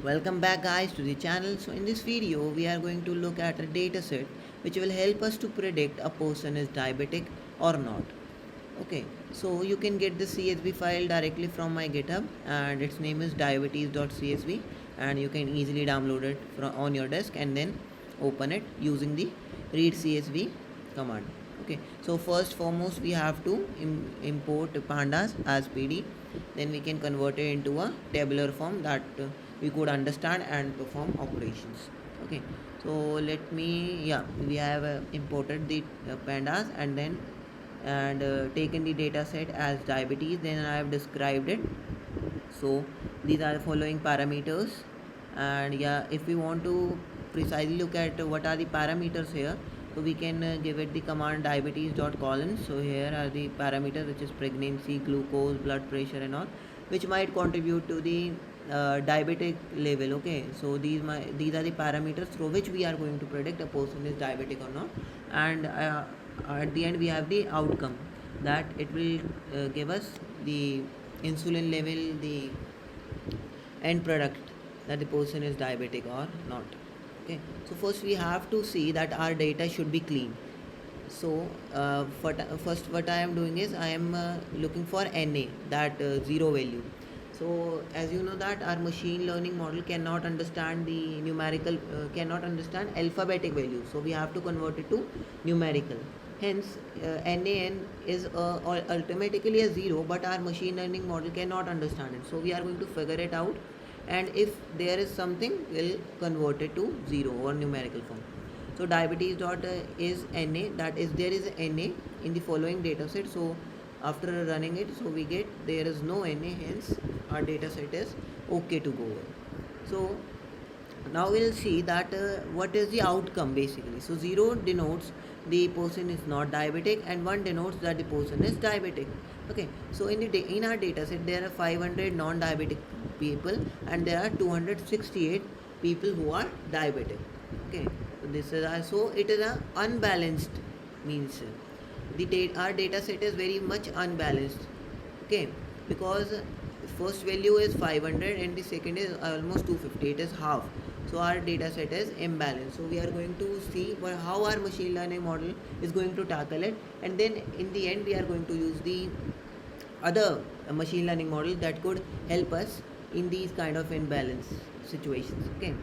Welcome back guys to the channel. So in this video we are going to look at a data set which will help us to predict a person is diabetic or not. Okay, so you can get the CSV file directly from my GitHub and its name is diabetes.csv, and you can easily download it from on your desk and then open it using the read CSV command. Okay, so first foremost we have to import pandas as PD, then we can convert it into a tabular form that we could understand and perform operations. Okay, so let me, yeah, we have imported the pandas and then taken the data set as diabetes, then I have described it. So these are the following parameters, and yeah, if we want to precisely look at what are the parameters here, so we can give it the command diabetes dot colon. So here are the parameters, which is pregnancy, glucose, blood pressure and all, which might contribute to the diabetic level. Okay, so these are the parameters through which we are going to predict a person is diabetic or not. And at the end we have the outcome, that it will give us the insulin level, the end product, that the person is diabetic or not. Okay, so first we have to see that our data should be clean. So first what I am doing is I am looking for NA, that zero value. So as you know that our machine learning model cannot understand the numerical, cannot understand alphabetic values, so we have to convert it to numerical. Hence NaN is automatically a zero, but our machine learning model cannot understand it, so we are going to figure it out, and if there is something, we'll convert it to zero or numerical form. So diabetes dot is Na, that is there is Na in the following data set. So after running it, so we get there is no Na, hence our data set is okay to go with. So now we'll see that what is the outcome basically. So 0 denotes the person is not diabetic and 1 denotes that the person is diabetic. Okay, so in our data set there are 500 non-diabetic people and there are 268 people who are diabetic. Okay, so this is so it is a unbalanced, means our data set is very much unbalanced. Okay, because first value is 500 and the second is almost 250, it is half. So our data set is imbalanced, so we are going to see how our machine learning model is going to tackle it, and then in the end we are going to use the other machine learning model that could help us in these kind of imbalance situations. Okay,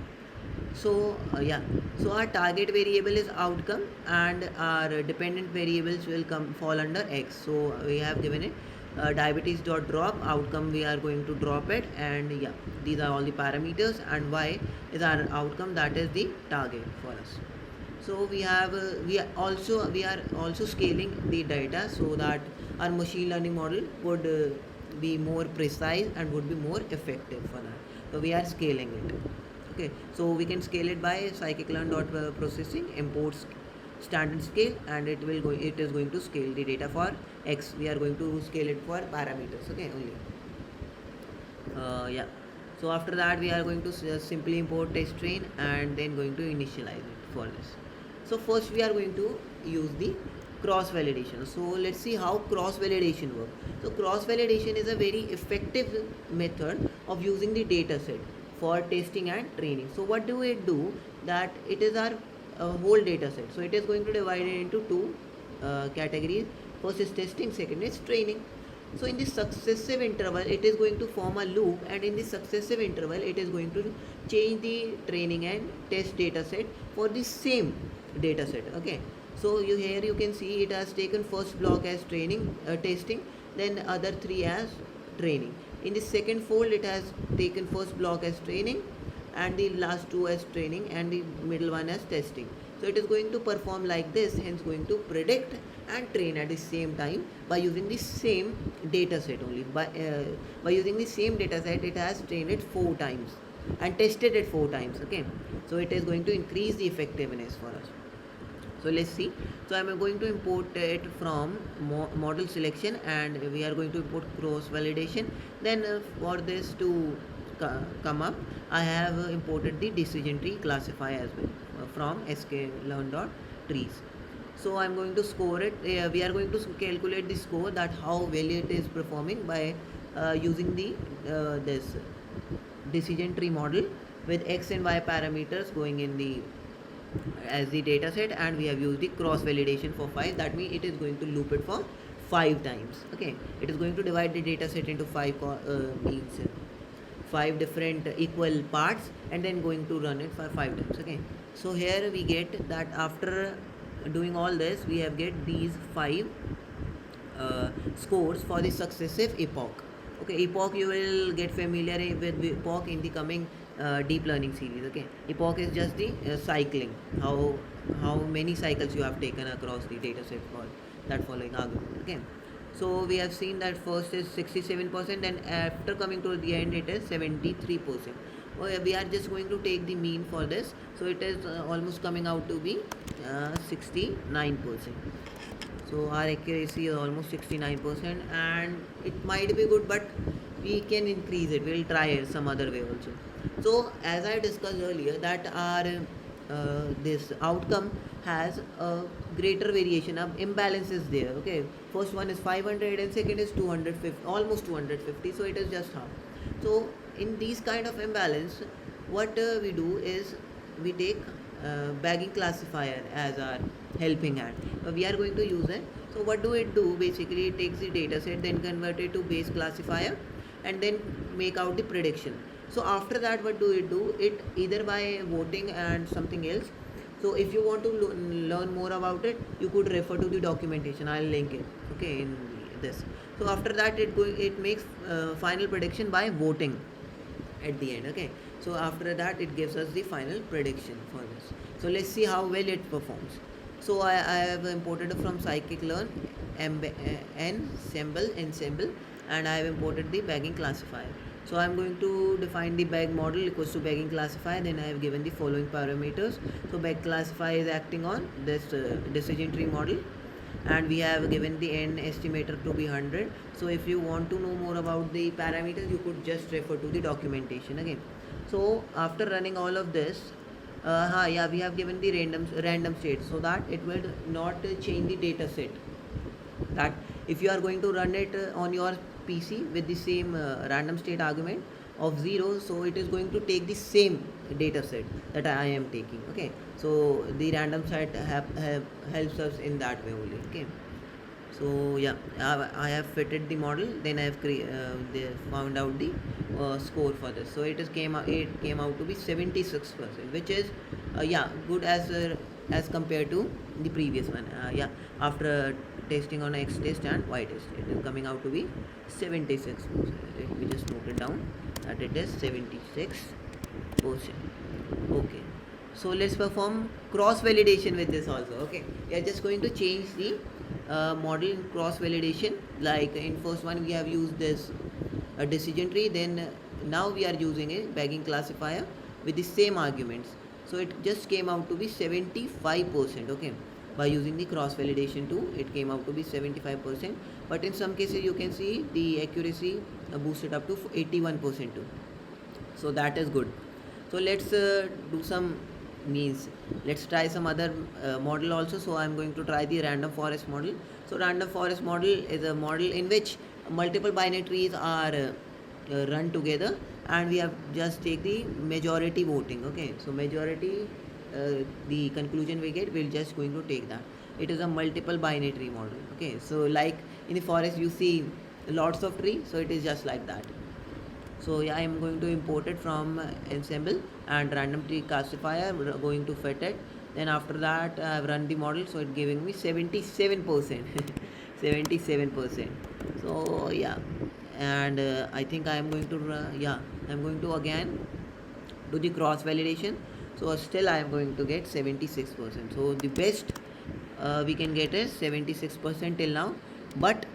so yeah, so our target variable is outcome and our dependent variables will fall under X. So we have given it diabetes dot drop outcome, we are going to drop it, and yeah, these are all the parameters, and Y is our outcome, that is the target for us. So we are also scaling the data so that our machine learning model would be more precise and would be more effective for that. So we are scaling it. Okay, so we can scale it by scikit-learn dot processing imports standard scale, and it is going to scale the data for X. We are going to scale it for parameters. Okay, only yeah. So after that we are going to simply import test train and then going to initialize it for this. So first we are going to use the cross validation. So let's see how cross validation works. So cross validation is a very effective method of using the data set for testing and training. So what do it do, that it is our whole data set, so it is going to divide it into two categories. First is testing, second is training. So in the successive interval it is going to form a loop, and in the successive interval it is going to change the training and test data set for the same data set. Okay, so here you can see it has taken first block as training, testing, then other three as training. In the second fold it has taken first block as training and the last two as training and the middle one as testing. So it is going to perform like this, hence going to predict and train at the same time by using the same data set only. By using the same data set, it has trained it 4 times and tested it 4 times. Okay, so it is going to increase the effectiveness for us. So let's see. So I am going to import it from model selection, and we are going to import cross validation. Then for this to come up, I have imported the decision tree classifier as well from sklearn.trees. So I'm going to score it. We are going to calculate the score, that how well it is performing by using the this decision tree model with x and y parameters going in the as the data set, and we have used the cross validation for 5. That means it is going to loop it for 5 times. Okay, it is going to divide the data set into 5 different equal parts, and then going to run it for 5 times. Okay, so here we get that after doing all this, we have get these 5 scores for the successive epoch. Okay, epoch, you will get familiar with epoch in the coming deep learning series. Okay, epoch is just the cycling, how many cycles you have taken across the data set for that following argument. Okay, so we have seen that first is 67%, and after coming to the end it is 73%. We are just going to take the mean for this, so it is almost coming out to be 69%. So our accuracy is almost 69%, and it might be good, but we can increase it. We'll try it some other way also. So as I discussed earlier, that our this outcome has a greater variation of imbalance is there. Okay, first one is 500 and second is 250, almost 250, so it is just half. So in these kind of imbalance, what we do is we take bagging classifier as our helping hand. We are going to use it. So what do it do? Basically it takes the data set, then convert it to base classifier, and then make out the prediction. So after that, what do it do? It either by voting and something else. So if you want to learn more about it, you could refer to the documentation. I'll link it. Okay, in this. So after that, it makes final prediction by voting at the end. Okay, so after that it gives us the final prediction for this. So let's see how well it performs. So I have imported from scikit-learn ensemble, and I have imported the bagging classifier. So I am going to define the bag model equals to bagging classifier. Then I have given the following parameters. So bag classifier is acting on this decision tree model, and we have given the n estimator to be 100. So if you want to know more about the parameters, you could just refer to the documentation again. So after running all of this, yeah, we have given the random state, so that it will not change the data set. That if you are going to run it on your PC with the same random state argument of 0, so it is going to take the same data set that I am taking. Okay, so the random set helps us in that way only. Okay, so yeah, I have fitted the model, then I have found out the score for this. So it came out to be 76%, which is yeah, good as compared to the previous one. Yeah, after testing on X test and Y test, it is coming out to be 76%. Let me just note it down that it is 76%. Okay, so let's perform cross validation with this also. Okay, we are just going to change the model in cross validation. Like in first one we have used this decision tree, then now we are using a bagging classifier with the same arguments. So it just came out to be 75%. Okay, by using the cross validation tool, it came out to be 75%. But in some cases you can see the accuracy boosted up to 81% too. So that is good. So let's do some let's try some other model also. So I'm going to try the random forest model. So random forest model is a model in which multiple binary trees are run together, and we have just take the majority voting. Okay, so majority, the conclusion we get, we're just going to take that. It is a multiple binary tree model. Okay, so like in the forest you see lots of trees, so it is just like that. So yeah, I am going to import it from ensemble, and random tree classifier, we're going to fit it. Then after that I have run the model, so it's giving me 77%. 77%. So yeah, and I think I am going to yeah, I'm going to again do the cross validation. So still I am going to get 76%. So the best we can get is 76% till now, but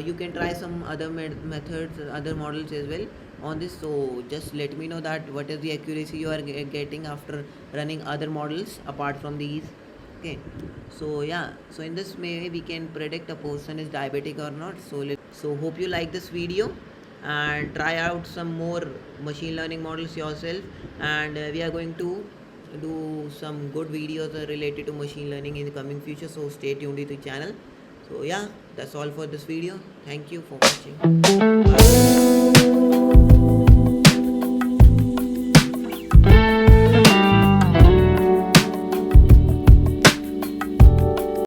you can try some other methods, other models as well on this. So just let me know that what is the accuracy you are getting after running other models apart from these. Okay, so yeah, so in this way we can predict a person is diabetic or not. So hope you like this video, and try out some more machine learning models yourself, and we are going to do some good videos related to machine learning in the coming future. So stay tuned to the channel. So yeah, that's all for this video. Thank you for watching. Bye.